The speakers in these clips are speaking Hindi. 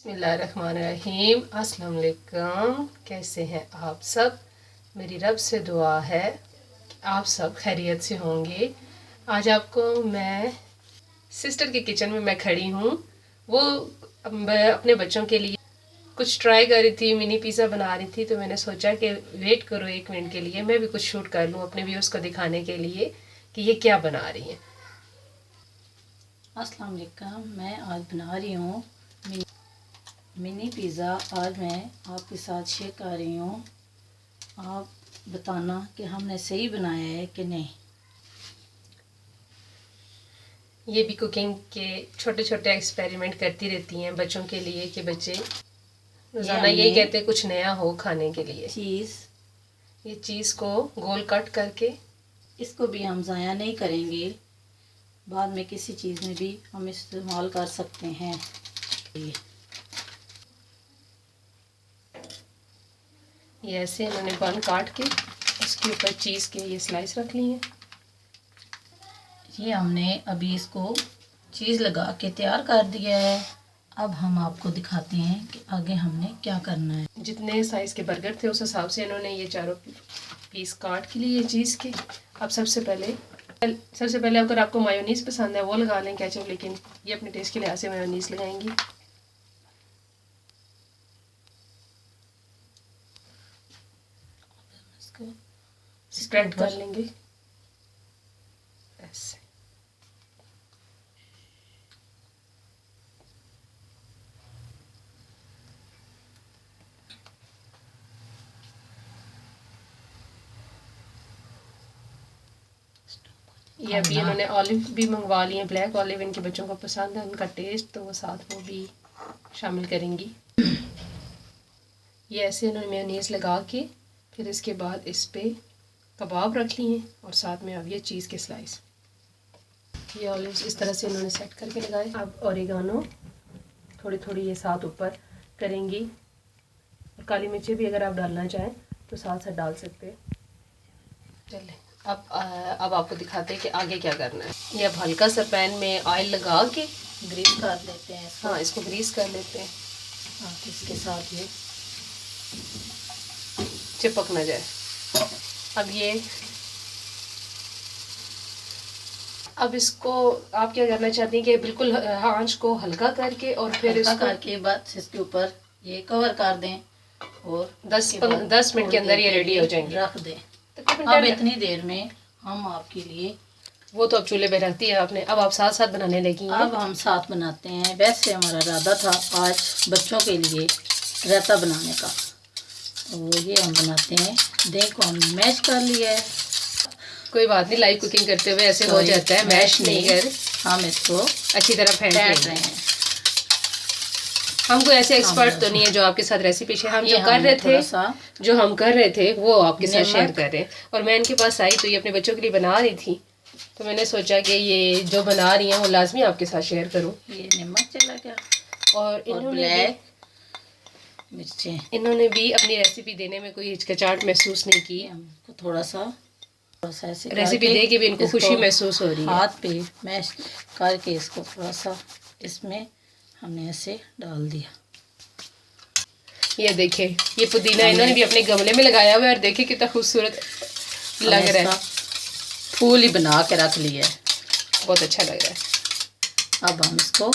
बिस्मिल्लाहिर्रहमानिर्रहीम। अस्सलाम वालेकुम। कैसे हैं आप सब? मेरी रब से दुआ है कि आप सब खैरियत से होंगे। आज आपको मैं सिस्टर के किचन में मैं खड़ी हूँ। वो अपने बच्चों के लिए कुछ ट्राई कर रही थी, मिनी पिज़्ज़ा बना रही थी। तो मैंने सोचा कि वेट करो 1 मिनट के लिए, मैं भी कुछ शूट कर लूँ अपने व्यूअर्स को दिखाने के लिए कि ये क्या बना रही हैं। अस्सलाम वालेकुम। मैं आज बना रही हूँ मिनी पिज़्ज़ा। आज मैं आपके साथ शेयर कर रही हूँ। आप बताना कि हमने सही बनाया है कि नहीं। ये भी कुकिंग के छोटे छोटे एक्सपेरिमेंट करती रहती हैं बच्चों के लिए कि बच्चे रोज़ाना यही कहते हैं कुछ नया हो खाने के लिए। ये चीज़ को गोल कट करके इसको भी हम ज़ाया नहीं करेंगे, बाद में किसी चीज़ में भी हम इस्तेमाल कर सकते हैं। ये ऐसे इन्होंने बन काट के इसके ऊपर चीज़ के ये स्लाइस रख ली हैं। ये हमने अभी इसको चीज़ लगा के तैयार कर दिया है। अब हम आपको दिखाते हैं कि आगे हमने क्या करना है। जितने साइज़ के बर्गर थे उस हिसाब से इन्होंने ये चारों पीस काट के लिए चीज़ के। अब सबसे पहले अगर आपको मायोनीज़ पसंद है वो लगा लें केचप, लेकिन ये अपने टेस्ट के लिहाज से मायोनीज़ लगाएंगी। स्प्रेड कर लेंगे ऐसे। ये अभी इन्होंने ऑलिव भी मंगवा लिए हैं, ब्लैक ऑलिव इनके बच्चों को पसंद है, उनका टेस्ट, तो वो साथ वो भी शामिल करेंगी। ये ऐसे इन्होंने मेयोनीज़ लगा के फिर इसके बाद इस पे कबाब रख लिए हैं और साथ में अब ये चीज़ के स्लाइस। ये ऑलिव्स इस तरह से इन्होंने सेट करके लगाए। अब ओरिगानो थोड़ी थोड़ी ये साथ ऊपर करेंगी, और काली मिर्ची भी अगर आप डालना चाहें तो साथ साथ डाल सकते हैं। चलें अब आपको दिखाते हैं कि आगे क्या करना है। ये अब हल्का सा पैन में ऑयल लगा के ग्रीस कर लेते हैं। हाँ, इसको ग्रीस कर लेते हैं। हाँ, इसके साथ ये चिपक ना जाए। अब इसको आप क्या करना चाहती हैं कि बिल्कुल आंच को हल्का करके और फिर इसको करके बाद इसके ऊपर ये कवर कर दें और 10 मिनट के अंदर ये रेडी हो जाएंगे। रख दें। अब इतनी देर में हम आपके लिए, वो तो अब चूल्हे पे रखती है आपने, अब आप साथ साथ बनाने लगी हैं। अब हम साथ बनाते हैं। वैसे हमारा इरादा था आज बच्चों के लिए रायता बनाने का, तो ये हम बनाते हैं। दही को हम मैश कर लिया है। कोई बात नहीं, लाइव कुकिंग करते हुए ऐसे हो जाता है, मैश नहीं कर, हम इसको अच्छी तरह फेंट रहे हैं। हम कोई ऐसे एक्सपर्ट तो नहीं है जो आपके साथ रेसिपी शेयर, हम जो कर रहे थे वो आपके साथ शेयर कर रहे हैं। और मैं इनके पास आई तो ये अपने बच्चों के लिए बना रही थी, तो मैंने सोचा कि ये जो बना रही हैं वो लाजमी आपके साथ शेयर करूं। ये नमक चला गया और इन्होंने भी अपनी रेसिपी देने में कोई हिचकिचाहट महसूस नहीं की। हमको थोड़ा सा ऐसे रेसिपी दे के भी इनको खुशी महसूस हो रही है। हाथ पे मैश करके इसको थोड़ा सा इसमें हमने ऐसे डाल दिया। ये देखें, ये पुदीना इन्होंने भी अपने गमले में लगाया हुआ है और देखें कितना खूबसूरत लग रहा है। फूल ही बना के रख लिया है, बहुत अच्छा लग रहा है। अब हम इसको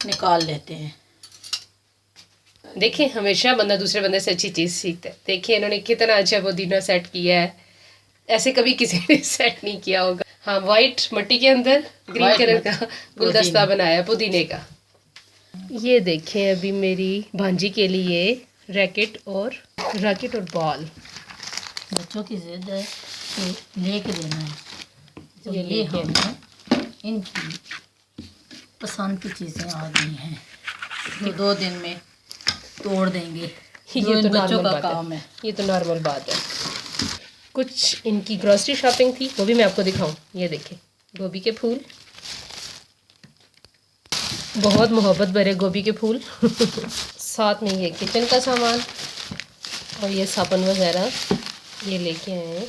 निकाल लेते हैं। देखिए, हमेशा बंदा दूसरे बंदे से अच्छी चीज़ सीखता है। देखिए इन्होंने कितना अच्छा पुदीना सेट किया है, ऐसे कभी किसी ने सेट नहीं किया होगा। हाँ, वाइट मट्टी के अंदर ग्रीन कलर का गुलदस्ता बनाया पुदीने का। ये देखें, अभी मेरी भांजी के लिए रैकेट और बॉल। बच्चों की जिद है तो लेके देना है। तो ये हमने इनकी पसंद की चीज़ें आ गई हैं जो 2 दिन में तोड़ देंगे। ये तो बच्चों का काम है। ये तो नॉर्मल बात है। कुछ इनकी ग्रॉसरी शॉपिंग थी, वो भी मैं आपको दिखाऊं। ये देखें, गोभी के फूल, बहुत मोहब्बत भरे गोभी के फूल साथ में ये किचन का सामान और ये साबुन वगैरह ये लेके आए हैं।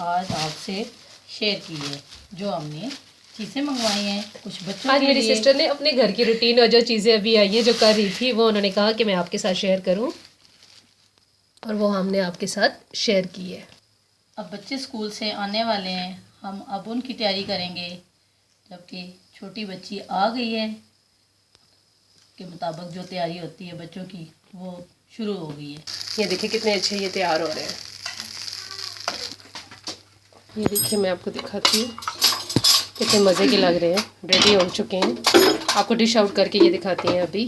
आज आपसे शेयर की है जो हमने चीज़ें मंगवाई हैं, कुछ बच्चों आज के मेरी लिए। सिस्टर ने अपने घर की रूटीन और जो चीज़ें अभी आई है जो कर रही थी वो उन्होंने कहा कि मैं आपके साथ शेयर करूं, और वो हमने आपके साथ शेयर की है। अब बच्चे स्कूल से आने वाले हैं, हम अब उनकी तैयारी करेंगे, जबकि छोटी बच्ची आ गई है के मुताबिक जो तैयारी होती है बच्चों की वो शुरू हो गई है। ये देखिए कितने अच्छे ये तैयार हो रहे हैं। ये देखिए मैं आपको दिखाती हूँ कितने मज़े के लग रहे हैं, रेडी हो चुके हैं। आपको डिश आउट करके ये दिखाती हैं अभी।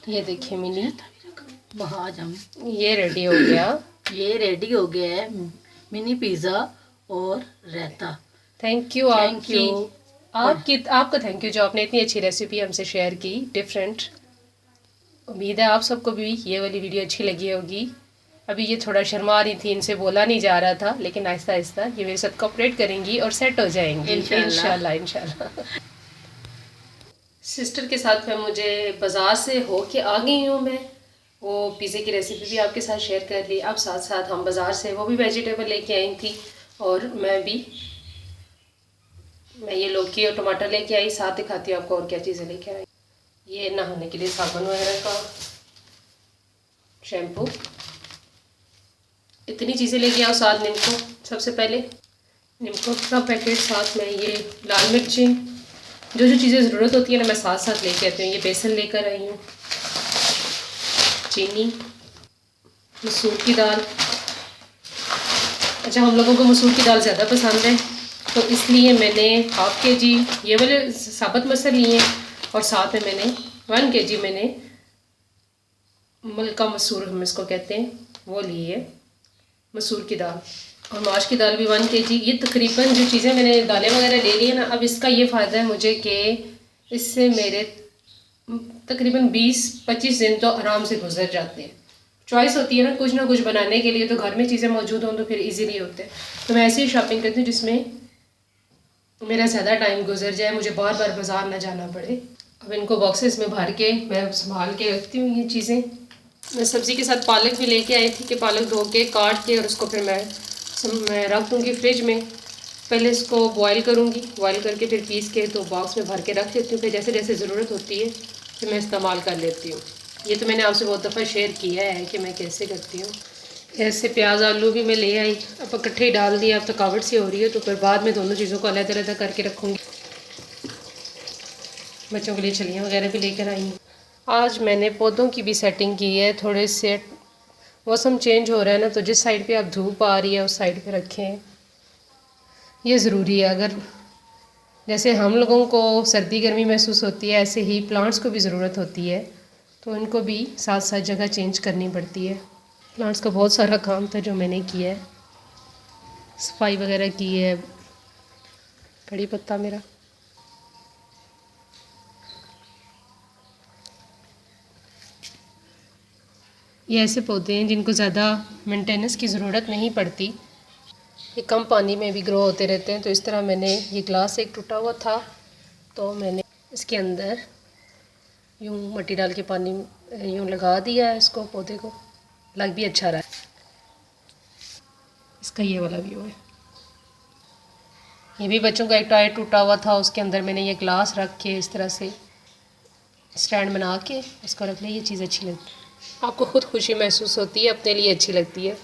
ये देखिए मिनी, आज हम ये रेडी हो गया। ये रेडी हो गया है मिनी पिज़्ज़ा और रायता। Thank you Thank you. आपको थैंक यू जो आपने इतनी अच्छी रेसिपी हमसे शेयर की, डिफरेंट। उम्मीद है आप सबको भी ये वाली वीडियो अच्छी लगी होगी। अभी ये थोड़ा शर्मा रही थी, इनसे बोला नहीं जा रहा था, लेकिन आहिस्ता आहिस्ता ये मेरे साथ कोऑपरेट करेंगी और सेट हो जाएंगी इंशाल्लाह इंशाल्लाह। सिस्टर के साथ मैं मुझे बाज़ार से हो के आ गई हूँ मैं। वो पिज़्ज़े की रेसिपी भी आपके साथ शेयर कर ली। अब साथ साथ हम बाज़ार से वो भी वेजिटेबल लेके आई थी, और मैं ये लौकी और टमाटर लेके आई। साथ दिखाती हूँ आपको और क्या चीज़ें लेके आई। ये नहाने के लिए साबुन वगैरह का, शैम्पू, इतनी चीज़ें लेके आओ। साथ निम्को, सबसे पहले निम्को का पैकेट, साथ में ये लाल मिर्ची, जो जो चीज़ें ज़रूरत होती है ना मैं साथ साथ लेके आती हूँ। ये बेसन लेकर आई हूँ, चीनी, मसूर की दाल। अच्छा, हम लोगों को मसूर की दाल ज़्यादा पसंद है, तो इसलिए मैंने 1/2 kg ये वाले साबुत मसूर लिए हैं, और साथ में मैंने 1 kg मैंने मलका मसूर हम इसको कहते हैं वो लिए है, मसूर की दाल। और माश की दाल भी 1 kg। ये तकरीबन जो चीज़ें मैंने दालें वगैरह ले ली है ना, अब इसका ये फ़ायदा है मुझे कि इससे मेरे तकरीबन 20-25 दिन तो आराम से गुजर जाते हैं। चॉइस होती है ना कुछ बनाने के लिए, तो घर में चीज़ें मौजूद हों तो फिर इजीली होते हैं। तो मैं ऐसी ही शॉपिंग करती हूँ जिसमें मेरा ज़्यादा टाइम गुजर जाए, मुझे बार बार बाज़ार ना जाना पड़े। अब इनको बॉक्सेस में भर के मैं संभाल के रखती हूँ ये चीज़ें। मैं सब्ज़ी के साथ पालक भी लेके आई थी कि पालक धो के काट के और उसको फिर मैं रख दूँगी फ्रिज में। पहले इसको बॉयल करूँगी, बॉयल करके फिर पीस के तो बॉक्स में भर के रख लेती हूँ। फिर जैसे जैसे ज़रूरत होती है फिर मैं इस्तेमाल कर लेती हूँ। ये तो मैंने आपसे बहुत दफ़ा शेयर किया है कि मैं कैसे करती हूँ। ऐसे प्याज आलू भी मैं ले आई, अब इकट्ठे ही डाल दिया। अब थकावट सी हो रही है तो फिर बाद में दोनों चीज़ों को अलग अलग करके रखूँगी। बच्चों के लिए छलियाँ वगैरह भी लेकर आई हूँ। आज मैंने पौधों की भी सेटिंग की है। थोड़े से मौसम चेंज हो रहा है ना, तो जिस साइड पे आप धूप आ रही है उस साइड पे रखें, ये ज़रूरी है। अगर जैसे हम लोगों को सर्दी गर्मी महसूस होती है, ऐसे ही प्लांट्स को भी ज़रूरत होती है, तो इनको भी साथ साथ जगह चेंज करनी पड़ती है। प्लांट्स का बहुत सारा काम था जो मैंने किया है, सफाई वगैरह की है। कड़ी पत्ता मेरा ये ऐसे पौधे हैं जिनको ज़्यादा मेंटेनेंस की ज़रूरत नहीं पड़ती, ये कम पानी में भी ग्रो होते रहते हैं। तो इस तरह मैंने ये ग्लास एक टूटा हुआ था तो मैंने इसके अंदर यूँ मिट्टी डाल के पानी यूँ लगा दिया है, इसको पौधे को लग भी अच्छा रहा है। इसका ये वाला व्यू है। ये भी बच्चों का एक टॉय टूटा हुआ था, उसके अंदर मैंने ये ग्लास रख के इस तरह से स्टैंड बना के उसको रख लिया। ये चीज़ अच्छी लगती है, आपको ख़ुद खुशी महसूस होती है, अपने लिए अच्छी लगती है।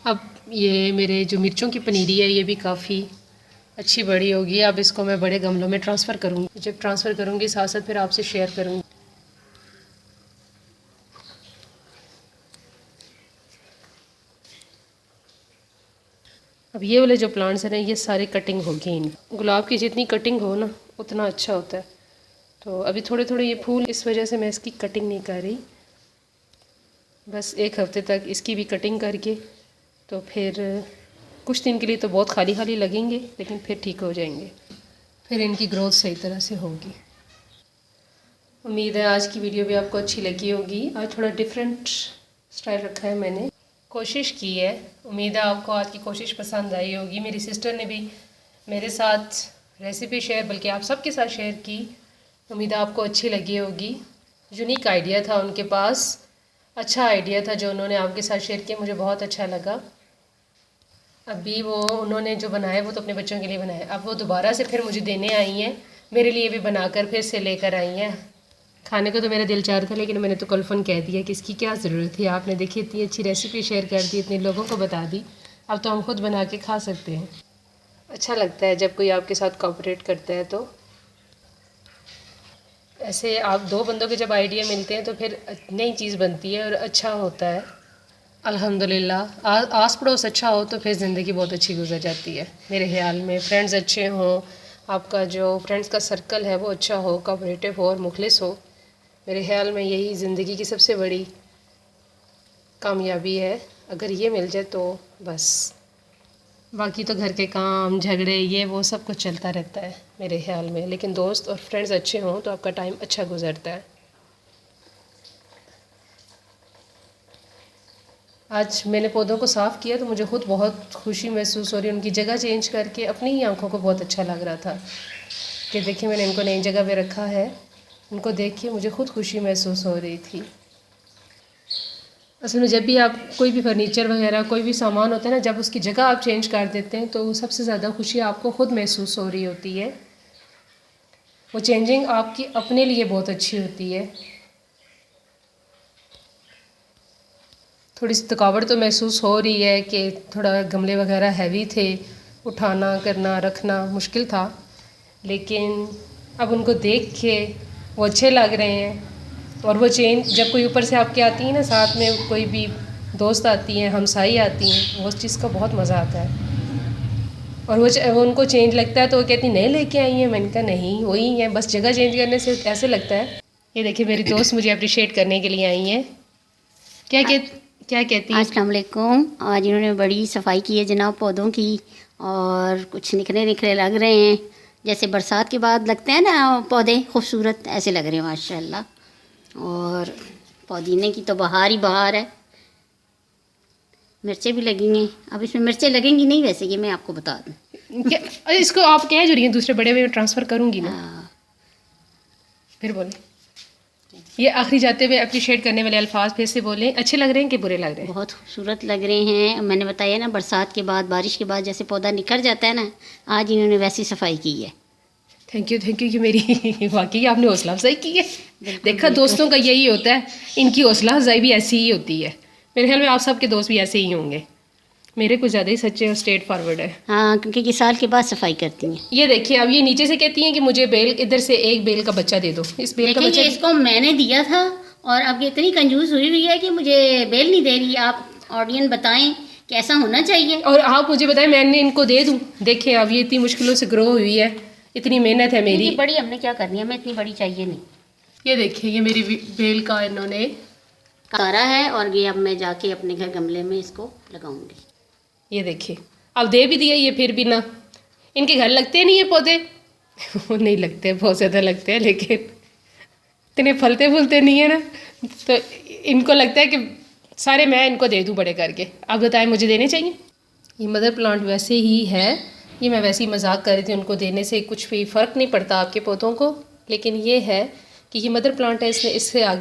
अब ये मेरे जो मिर्चों की पनीरी है ये भी काफ़ी अच्छी बड़ी होगी। अब इसको मैं बड़े गमलों में ट्रांसफ़र करूँगी। जब ट्रांसफ़र करूँगी साथ साथ फिर आपसे शेयर करूँगी। अब ये वाले जो प्लांट्स हैं ये सारे कटिंग होगी। इन गुलाब की जितनी कटिंग हो ना उतना अच्छा होता है। तो अभी थोड़े थोड़े ये फूल, इस वजह से मैं इसकी कटिंग नहीं कर रही। बस 1 हफ़्ते तक इसकी भी कटिंग करके तो फिर कुछ दिन के लिए तो बहुत खाली खाली लगेंगे, लेकिन फिर ठीक हो जाएंगे, फिर इनकी ग्रोथ सही तरह से होगी। उम्मीद है आज की वीडियो भी आपको अच्छी लगी होगी। आज थोड़ा डिफरेंट स्टाइल रखा है मैंने, कोशिश की है। उम्मीद है आपको आज की कोशिश पसंद आई होगी। मेरी सिस्टर ने भी मेरे साथ रेसिपी शेयर, बल्कि आप सबके साथ शेयर की। उम्मीद है आपको अच्छी लगी होगी। यूनिक आइडिया था उनके पास, अच्छा आइडिया था जो उन्होंने आपके साथ शेयर किया, मुझे बहुत अच्छा लगा। अभी वो उन्होंने जो बनाया वो तो अपने बच्चों के लिए बनाया, अब वो दोबारा से फिर मुझे देने आई हैं, मेरे लिए भी बनाकर फिर से लेकर आई हैं। खाने को तो मेरा दिल चाह रहा था, लेकिन मैंने तो कल कह दिया कि इसकी क्या ज़रूरत थी, आपने देखी इतनी अच्छी रेसिपी शेयर कर दी, इतने लोगों को बता दी, अब तो हम खुद बना के खा सकते हैं। अच्छा लगता है जब कोई आपके साथ कोऑपरेट करता है। तो ऐसे आप दो बंदों के जब आइडिया मिलते हैं तो फिर नई चीज़ बनती है और अच्छा होता है। अल्हम्दुलिल्लाह आस पड़ोस अच्छा हो तो फिर ज़िंदगी बहुत अच्छी गुजर जाती है मेरे ख्याल में। फ्रेंड्स अच्छे हों, आपका जो फ्रेंड्स का सर्कल है वो अच्छा हो, कोऑपरेटिव हो और मुखलिस हो, मेरे ख्याल में यही ज़िंदगी की सबसे बड़ी कामयाबी है। अगर ये मिल जाए तो बस, बाकी तो घर के काम झगड़े ये वो सब कुछ चलता रहता है मेरे ख्याल में, लेकिन दोस्त और फ्रेंड्स अच्छे हों तो आपका टाइम अच्छा गुजरता है। आज मैंने पौधों को साफ़ किया तो मुझे खुद बहुत खुशी महसूस हो रही है, उनकी जगह चेंज करके अपनी ही आंखों को बहुत अच्छा लग रहा था कि देखिए मैंने इनको नई जगह पे रखा है, उनको देख के मुझे खुद खुशी महसूस हो रही थी। असल में जब भी आप कोई भी फर्नीचर वगैरह कोई भी सामान होता है ना, जब उसकी जगह आप चेंज कर देते हैं तो सबसे ज़्यादा खुशी आपको खुद महसूस हो रही होती है। वो चेंजिंग आपकी अपने लिए बहुत अच्छी होती है। थोड़ी सी थकावट तो महसूस हो रही है कि थोड़ा गमले वगैरह हैवी थे, उठाना करना रखना मुश्किल था, लेकिन अब उनको देख के वो अच्छे लग रहे हैं। और वो चेंज जब कोई ऊपर से आपके आती है ना, साथ में कोई भी दोस्त आती हैं, हमसाई आती हैं, वो उस चीज़ का बहुत मज़ा आता है। और वो उनको चेंज लगता है तो वो कहती नए लेके आई हैं, मैंने कहा नहीं वही है, बस जगह चेंज करने से ऐसे लगता है। ये देखिए मेरी दोस्त मुझे अप्रिशिएट करने के लिए आई हैं। क्या कहती हैं? अस्सलाम वालेकुम। आज इन्होंने बड़ी सफाई की है जनाब पौधों की, और कुछ निखरे निखरे लग रहे हैं, जैसे बरसात के बाद लगते हैं ना पौधे खूबसूरत, ऐसे लग रहे हैं माशाल्लाह। और पुदीने की तो बहार ही बहार है। मिर्चें भी लगेंगी, अब इसमें मिर्चें लगेंगी नहीं वैसे, ये मैं आपको बता दूँ। इसको आप कह जो रही हैं दूसरे बड़े में ट्रांसफ़र करूँगी ना, फिर बोले ये आखिरी जाते हुए अप्रिशिएट करने वाले अल्फाज फिर से बोलें, अच्छे लग रहे हैं कि बुरे लग रहे हैं? बहुत खूबसूरत लग रहे हैं। मैंने बताया ना बरसात के बाद बारिश के बाद जैसे पौधा निखर जाता है ना, आज इन्होंने वैसी सफाई की है। थैंक यू कि मेरी वाकई आपने हौसला अफजाई की है। देखा दोस्तों का यही होता है, इनकी हौसला अफजाई भी ऐसी ही होती है। मेरे ख्याल में आप सबके दोस्त भी ऐसे ही होंगे, मेरे कुछ ज़्यादा ही सच्चे और स्ट्रेट फॉरवर्ड है। हाँ, क्योंकि ये साल के बाद सफाई करती हैं। ये देखिए अब ये नीचे से कहती हैं कि मुझे बेल इधर से एक बेल का बच्चा दे दो। इस बेल का बच्चा इसको मैंने दिया था और अब ये इतनी कंजूस हुई है कि मुझे बेल नहीं दे रही। आप ऑडियंस बताएं कैसा होना चाहिए। और आप मुझे बताएं मैंने इनको दे दूं। देखें अब ये इतनी मुश्किलों से ग्रो हुई है, इतनी मेहनत है मेरी। बड़ी हमने क्या करनी है, हमें इतनी बड़ी चाहिए नहीं। ये देखिए ये मेरी बेल का इन्होंने कारा है, और ये अब मैं जाके अपने घर गमले में इसको लगाऊंगी। ये देखिए अब दे भी दिया, ये फिर भी ना, इनके घर लगते नहीं है पौधे नहीं लगते, बहुत ज़्यादा लगते हैं, लेकिन इतने फलते फूलते नहीं है ना, तो इनको लगता है कि सारे मैं इनको दे दूं बड़े करके। अब बताएं मुझे देने चाहिए? ये मदर प्लांट वैसे ही है, ये मैं वैसे ही मजाक कर रही थी, उनको देने से कुछ भी फ़र्क नहीं पड़ता आपके पौधों को, लेकिन ये है कि ये मदर प्लांट है, इसने इससे आगे